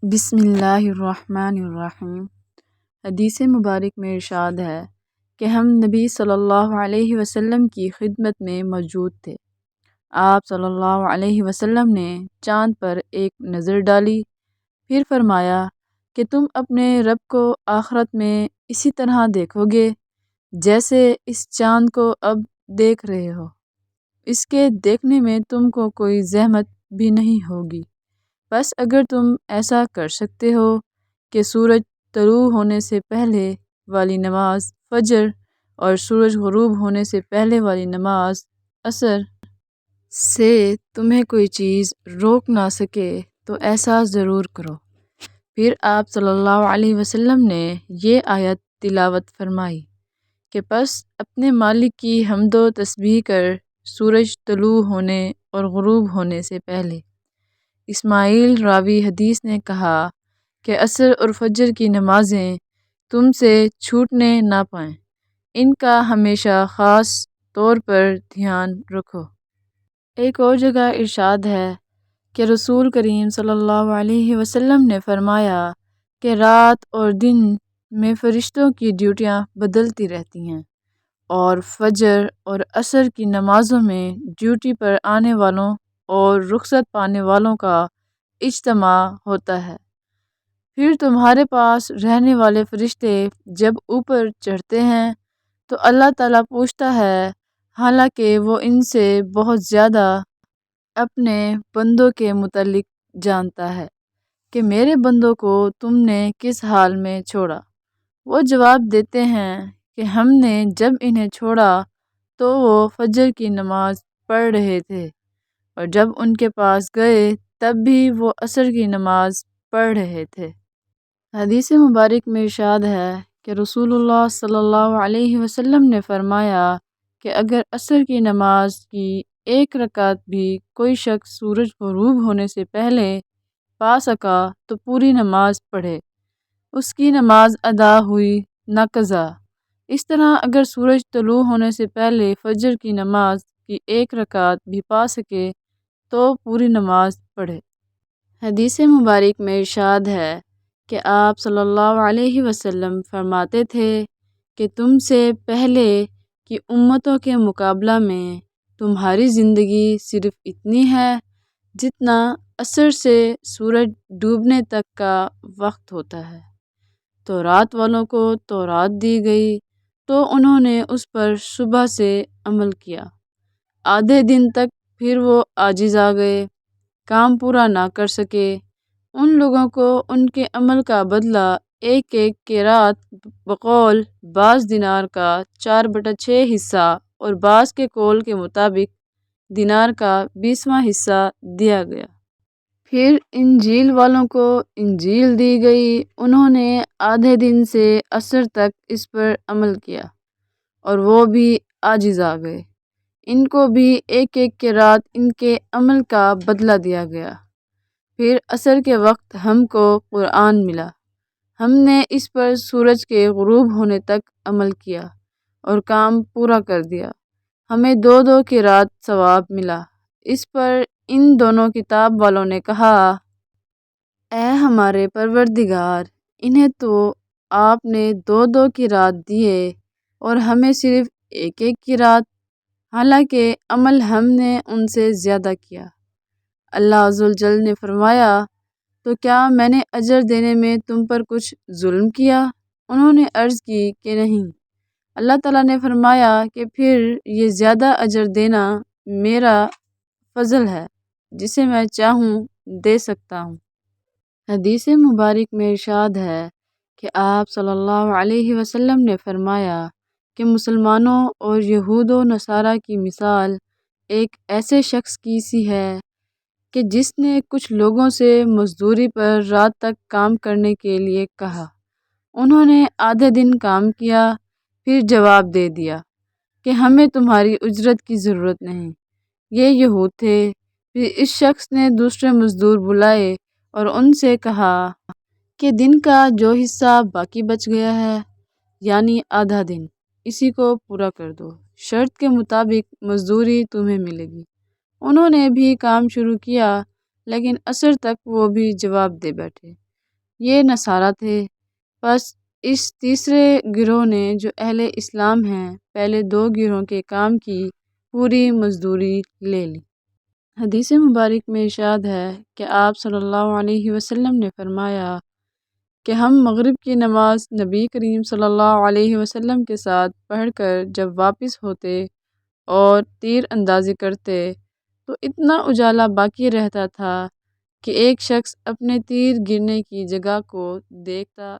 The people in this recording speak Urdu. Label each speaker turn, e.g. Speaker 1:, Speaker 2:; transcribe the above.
Speaker 1: بسم اللہ الرحمن الرحیم۔ حدیث مبارک میں ارشاد ہے کہ ہم نبی صلی اللہ علیہ وسلم کی خدمت میں موجود تھے۔ آپ صلی اللہ علیہ وسلم نے چاند پر ایک نظر ڈالی، پھر فرمایا کہ تم اپنے رب کو آخرت میں اسی طرح دیکھو گے جیسے اس چاند کو اب دیکھ رہے ہو۔ اس کے دیکھنے میں تم کو کوئی زحمت بھی نہیں ہوگی۔ بس اگر تم ایسا کر سکتے ہو کہ سورج طلوع ہونے سے پہلے والی نماز فجر اور سورج غروب ہونے سے پہلے والی نماز عصر سے تمہیں کوئی چیز روک نہ سکے تو ایسا ضرور کرو۔ پھر آپ صلی اللہ علیہ وسلم نے یہ آیت تلاوت فرمائی کہ پس اپنے مالک کی حمد و تسبیح کر سورج طلوع ہونے اور غروب ہونے سے پہلے۔ اسماعیل راوی حدیث نے کہا کہ عصر اور فجر کی نمازیں تم سے چھوٹنے نہ پائیں، ان کا ہمیشہ خاص طور پر دھیان رکھو۔ ایک اور جگہ ارشاد ہے کہ رسول کریم صلی اللہ علیہ وسلم نے فرمایا کہ رات اور دن میں فرشتوں کی ڈیوٹیاں بدلتی رہتی ہیں، اور فجر اور عصر کی نمازوں میں ڈیوٹی پر آنے والوں اور رخصت پانے والوں کا اجتماع ہوتا ہے۔ پھر تمہارے پاس رہنے والے فرشتے جب اوپر چڑھتے ہیں تو اللہ تعالیٰ پوچھتا ہے، حالانکہ وہ ان سے بہت زیادہ اپنے بندوں کے متعلق جانتا ہے، کہ میرے بندوں کو تم نے کس حال میں چھوڑا؟ وہ جواب دیتے ہیں کہ ہم نے جب انہیں چھوڑا تو وہ فجر کی نماز پڑھ رہے تھے، اور جب ان کے پاس گئے تب بھی وہ عصر کی نماز پڑھ رہے تھے۔ حدیث مبارک میں ارشاد ہے کہ رسول اللہ صلی اللہ علیہ وسلم نے فرمایا کہ اگر عصر کی نماز کی ایک رکعت بھی کوئی شخص سورج غروب ہونے سے پہلے پا سکا تو پوری نماز پڑھے، اس کی نماز ادا ہوئی نہ قضا۔ اس طرح اگر سورج طلوع ہونے سے پہلے فجر کی نماز کی ایک رکعت بھی پا سکے تو پوری نماز پڑھے۔ حدیث مبارک میں ارشاد ہے کہ آپ صلی اللہ علیہ وسلم فرماتے تھے کہ تم سے پہلے کی امتوں کے مقابلہ میں تمہاری زندگی صرف اتنی ہے جتنا عصر سے سورج ڈوبنے تک کا وقت ہوتا ہے۔ تو رات والوں کو تورات دی گئی تو انہوں نے اس پر صبح سے عمل کیا، آدھے دن تک پھر وہ عاجز آ گئے، کام پورا نہ کر سکے۔ ان لوگوں کو ان کے عمل کا بدلہ ایک ایک قیرات بقول بعض دینار کا 4/6 حصہ اور بعض کے قول کے مطابق دینار کا 20واں حصہ دیا گیا۔ پھر انجیل والوں کو انجیل دی گئی، انہوں نے آدھے دن سے عصر تک اس پر عمل کیا اور وہ بھی عاجز آ گئے۔ ان کو بھی ایک ایک قیرات ان کے عمل کا بدلہ دیا گیا۔ پھر عصر کے وقت ہم کو قرآن ملا، ہم نے اس پر سورج کے غروب ہونے تک عمل کیا اور کام پورا کر دیا، ہمیں 2 قیرات ثواب ملا۔ اس پر ان دونوں کتاب والوں نے کہا، اے ہمارے پروردگار، انہیں تو آپ نے 2 قیرات دیے اور ہمیں صرف ایک قیرات، حالانکہ عمل ہم نے ان سے زیادہ کیا۔ اللہ عزوجل نے فرمایا، تو کیا میں نے اجر دینے میں تم پر کچھ ظلم کیا؟ انہوں نے عرض کی کہ نہیں۔ اللہ تعالیٰ نے فرمایا کہ پھر یہ زیادہ اجر دینا میرا فضل ہے، جسے میں چاہوں دے سکتا ہوں۔ حدیث مبارک میں ارشاد ہے کہ آپ صلی اللہ علیہ وسلم نے فرمایا کہ مسلمانوں اور یہود و نصارہ کی مثال ایک ایسے شخص کی سی ہے کہ جس نے کچھ لوگوں سے مزدوری پر رات تک کام کرنے کے لیے کہا، انہوں نے آدھے دن کام کیا، پھر جواب دے دیا کہ ہمیں تمہاری اجرت کی ضرورت نہیں۔ یہ یہود تھے۔ پھر اس شخص نے دوسرے مزدور بلائے اور ان سے کہا کہ دن کا جو حصہ باقی بچ گیا ہے، یعنی آدھا دن، اسی کو پورا کر دو، شرط کے مطابق مزدوری تمہیں ملے گی۔ انہوں نے بھی کام شروع کیا، لیکن عصر تک وہ بھی جواب دے بیٹھے۔ یہ نصارہ تھے۔ بس اس تیسرے گروہ نے جو اہل اسلام ہیں پہلے دو گروہوں کے کام کی پوری مزدوری لے لی۔ حدیث مبارک میں ارشاد ہے کہ آپ صلی اللہ علیہ وسلم نے فرمایا کہ ہم مغرب کی نماز نبی کریم صلی اللہ علیہ وسلم کے ساتھ پڑھ کر جب واپس ہوتے اور تیر اندازی کرتے تو اتنا اجالا باقی رہتا تھا کہ ایک شخص اپنے تیر گرنے کی جگہ کو دیکھتا